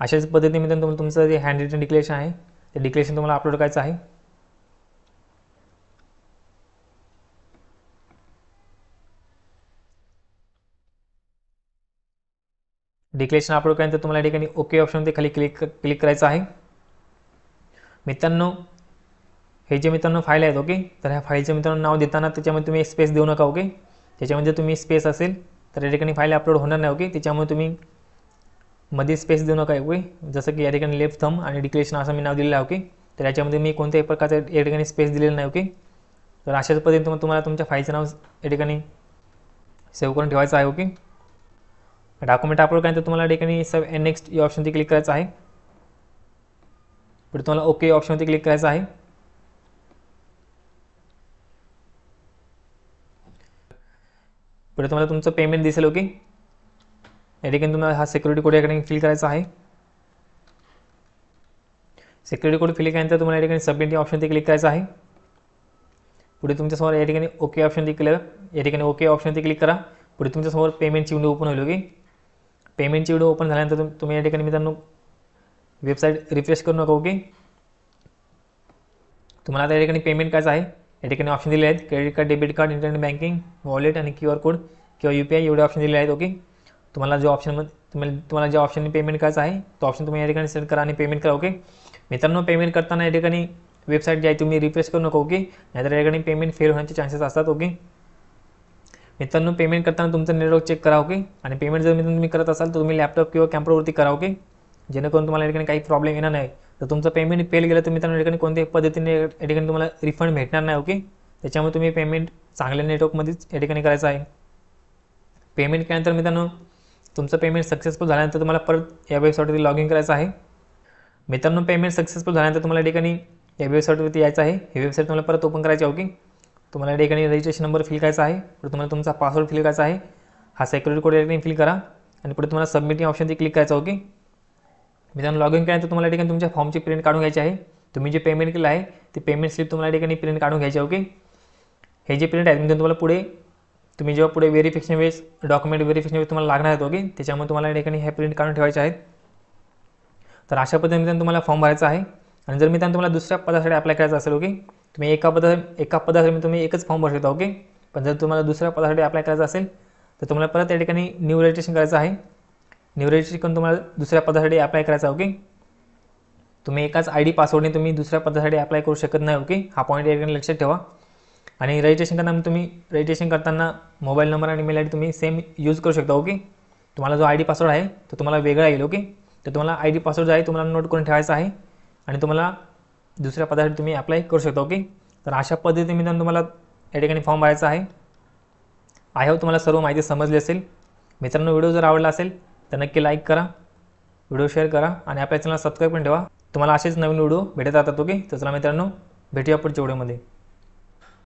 अशाच पद्धतीने मित्रांनो तुमचं जे हँड रिटन डिक्लेरेशन आहे ते डिक्लेरेशन तुम्हाला अपलोड करायचं आहे. डिक्लेरेशन अपलोड केल्यानंतर तुम्हाला या ठिकाणी ओके ऑप्शनवरती खाली क्लिक करायचं आहे. मित्रांनो हे जे मित्रांनो फाईल आहेत, ओके, तर ह्या फाईलचं मित्रांनो नाव देताना त्याच्यामध्ये तुम्ही स्पेस देऊ नका. ओके, त्याच्यामध्ये तुम्ही स्पेस असेल तर या ठिकाणी फाईल अपलोड होणार नाही. ओके, त्याच्यामुळे तुम्ही मध्ये स्पेस देऊ नका. ओके, जसं की या ठिकाणी लेफ्ट थंब आणि डिक्लेरेशन असं मी नाव दिलेलं आहे. ओके, तर याच्यामध्ये मी कोणत्याही प्रकारचं या ठिकाणी स्पेस दिलेलं नाही. ओके, तर अशाच पद्धतीने तुम्हाला तुमच्या फाईलचं नाव या ठिकाणी सेव्ह करून ठेवायचं आहे. ओके, डॉक्युमेंट अपलोड केल्यानंतर तुम्हाला या ठिकाणी सेव्ह अँड नेक्स्ट या ऑप्शनवरती क्लिक करायचं आहे. पुढे तुम्हाला ओके ऑप्शनवरती क्लिक करायचं आहे. पुढे तुम्हाला तुमचं पेमेंट दिसेल. ओके, या ठिकाणी तुम्हाला हा सिक्युरिटी कोड या ठिकाणी फिल करायचा आहे. सिक्युरिटी कोड फिल केल्यानंतर तुम्हाला या ठिकाणी सबमिट या ऑप्शनवरती क्लिक करायचं आहे. पुढे तुमच्यासमोर या ठिकाणी ओके ऑप्शनवरती या ठिकाणी ओके ऑप्शनवरती क्लिक करा. पुढे तुमच्यासमोर पेमेंटची विंडो ओपन होईल. ओके, पेमेंटची विंडो ओपन झाल्यानंतर तुम्ही या ठिकाणी मित्रांनो वेबसाईट रिफ्रेश करू नका. ओके, तुम्हाला आता या ठिकाणी पेमेंट करायचं आहे. या ठिकाणी ऑप्शन दिले आहेत credit card, debit card, internet banking, wallet आणि QR कोड किंवा UPI एवढे ऑप्शन दिले आहेत. ओके, तुम्हाला जो ऑप्शन तुम्हाला ज्या ऑप्शनने पेमेंट करायचं आहे तो ऑप्शन तुम्ही या ठिकाणी सिलेक्ट करा आणि पेमेंट करा. ओके, मित्रांनो पेमेंट करताना या ठिकाणी वेबसाईट जी आहे तुम्ही रिफ्रेश करू नका. ओके, नाहीतर या ठिकाणी पेमेंट फेल होण्याचे चान्सेस असतात. ओके मित्रांनो, पेमेंट करताना तुमचं नेटवर्क चेक करा. ओके, आणि पेमेंट जर मित्रांनो तुम्ही करत असाल तर तुम्ही लॅपटॉप किंवा कॅम्प्युटरवरती करा. ओके, जेणेकरून तुम्हाला या ठिकाणी काही प्रॉब्लेम येणार नाही. तर तुमचं पेमेंट फेल गेलं तर मित्रांनो या ठिकाणी कोणत्याही पद्धतीने या ठिकाणी तुम्हाला रिफंड भेटणार नाही. ओके, त्याच्यामुळे तुम्ही पेमेंट चांगल्या नेटवर्कमध्येच या ठिकाणी करायचं आहे. पेमेंट केल्यानंतर मित्रांनो तुमचं पेमेंट सक्सेसफुल झाल्यानंतर तुम्हाला परत या वेबसाईटवरती लॉग इन करायचं आहे. मित्रांनो, पेमेंट सक्सेसफुल झाल्यानंतर तुम्हाला या ठिकाणी या वेबसाईटवरती यायचं आहे. ही वेबसाईट तुम्हाला परत ओपन करायची आहे. ओके, तुम्हाला या ठिकाणी रजिस्ट्रेशन नंबर फिल करायचा आहे. पुढे तुम्हाला तुमचा पासवर्ड फिल करायचा आहे. हा सिक्युरिटी कोड या ठिकाणी फिल करा आणि पुढे तुम्हाला सबमिट या ऑप्शनवरती क्लिक करायचं. ओके मित्रांनो, लॉग इन केल्यानंतर तुम्हाला या ठिकाणी तुमच्या फॉर्मची प्रिंट काढून घ्यायची आहे. तुम्ही जे पेमेंट केलं आहे ते पेमेंट स्लिप तुम्हाला या ठिकाणी प्रिंट काढून घ्यायची आहे. ओके, हे जे प्रिंट आहे म्हणजे तुम्हाला पुढे तुम्ही जेव्हा पुढे व्हेरिफिकेशन वेळेस डॉक्युमेंट व्हेरिफिकेशन वेळेस तुम्हाला लागणार आहेत. ओके, त्याच्यामुळे तुम्हाला या ठिकाणी हे प्रिंट काढून ठेवायचे आहेत. तर अशा पद्धतीने तुम्हाला फॉर्म भरायचा आहे. आणि जर मित्रांनो तुम्हाला दुसऱ्या पदासाठी अप्लाय करायचं असेल, ओके, तुम्ही एका पदासाठी तुम्ही एकच फॉर्म भरू शकता. ओके, पण जर तुम्हाला दुसऱ्या पदासाठी अप्लाय करायचं असेल तर तुम्हाला परत या ठिकाणी न्यू रजिस्ट्रेशन करायचं आहे. न्यू रजिस्ट्रेशन करून तुम्हाला दुसऱ्या पदासाठी अप्लाय करायचा. ओके, तुम्ही एकाच ID पासवर्डने तुम्ही दुसऱ्या पदासाठी अप्लाय करू शकत नाही. ओके, हा पॉईंट या ठिकाणी लक्षात ठेवा. आणि रजिस्ट्रेशन करताना मोबाईल नंबर आणि ईमेल ID तुम्ही सेम यूज करू शकता. ओके, तुम्हाला जो ID पासवर्ड आहे तो तुम्हाला वेगळा येईल. ओके, तर तुम्हाला ID पासवर्ड जो आहे तुम्हाला नोट करून ठेवायचा आहे आणि तुम्हाला दुसऱ्या पदासाठी तुम्ही अप्लाय करू शकता. ओके, तर अशा पद्धतीने मित्रांनो तुम्हाला या ठिकाणी फॉर्म भरायचा आहे. आय होप तुम्हाला सर्व माहिती समजली असेल. मित्रांनो, व्हिडिओ जर आवडला असेल तर नक्की लाईक करा, व्हिडिओ शेअर करा आणि आपल्या चॅनलला सबस्क्राईब पण ठेवा. तुम्हाला असेच नवीन व्हिडिओ भेटत राहतात. ओके, तर चला मित्रांनो, भेटूया पुढच्या व्हिडिओमध्ये.